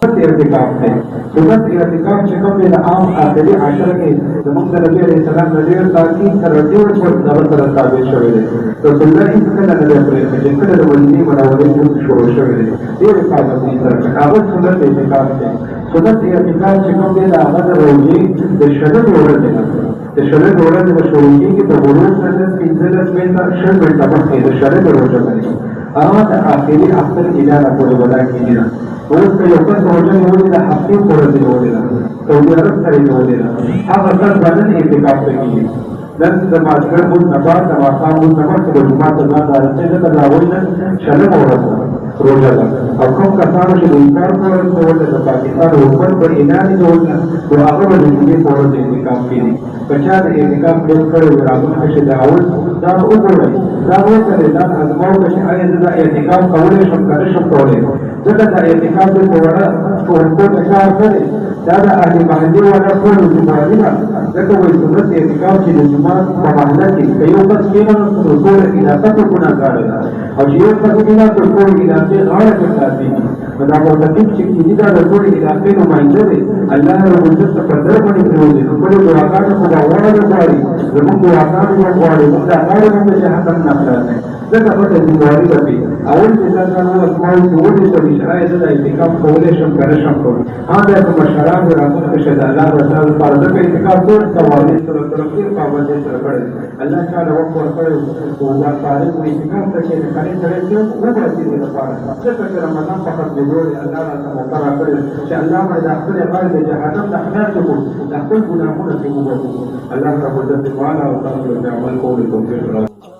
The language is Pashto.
سنت اعتکاف دی. سنت اعتکاف چې کوم دی د عام آخري عشره کې زموږ د نبي علیه السلام د ډېر تاکید سره ډېر دغه سره ثابت شوی دی. رسول الله هېڅکله نه دی پرېښی چې کله د مدینې منورې لمونځ شروع شوی دی ډېر پابندۍ سره کوي. هغه سنت اعتکاف دی. سنت اعتکاف چې کوم دی د هغه د روژې د شلمې ورځې نه د شلمې ورځې نه شروع کېږي د غروب نه 15 منټه 6 منټه مخکې د شلمې روژه باندې هغه د آخري اختر اعلانه پورې ودا کېږي نه. اوس که یو کس روژه نیولې ده هفتې په ورځ نیولې ده سعودي عرب سره نیولې ده هغه کس به نن اعتکاف ته کېږي. نن د مازدیګر لمونځ نه بعد د ماښام لمونځ نه مخکې به جومات ته ځان رارسوي ځکه د هغوی نن شلمه ورځ ده روژه ده. او کوم کسانو چې د افطار په ورځ نیولې د پاکستان حکومت په اعلان یې نیولې نو هغه به د جمعې په ورځ اعتکاف کېږي. که چا د اعتکاف ډېر کړی وي راغونډ شي د اول ځان وګورئ ځان وکړئ ځان ازمو که چې ایا زه دا اعتکاف کولی شم که نه شم کولی. ځکه دا اعتکاف دی په وړه ټولنپوه ته کار نه دی دا د اهل محلې والا ټول ذمهواري ده. ځکه وایي سنت اعتکاف چې د جومات په محله کې که یو کس کېناست نو ټوله علاقه ته ګناهګاره ده او چې یو کس کېناست نو ټولې علاقې غاړه ته خلاصېږي. نو دا مرتکب چې کېږي دا د ټولې علاقې نماینده دی. الله ربالعزت ته په در باندې پرېوځي نو خپلې دعاګانې خو به غواړه غواړي زموږ دعاګانې به غواړي موږ دا غواړو موږ د جهنم نه خلاص ځکه پټه ذمهواري به وي. اول چې دا ځان وازموئ چې ولېږدوي چې ایا زه د اعتکاف کولی شم که نه شم کولی. دا که مشران دې راغونډ شي د الله رسول لپاره ځکه اعتکاف ټول قوانین سره ډېر پابندۍ سره کړی دی. الله تعالی وخت ورکړی و دا فارغ و اعتکاف ته چې نکاحي سړی دی وباسي دې لپاره ځکه چې رمضان په ختمېدو دی الله راته موقع راکړې چې الله باندې د خپلې غاړې د جهنم نه خلاص کړو د خپل ګناهونه ترې وبخښو. الله رب العزت دې والا او تاسو د عمل کولو توفیق راکړي.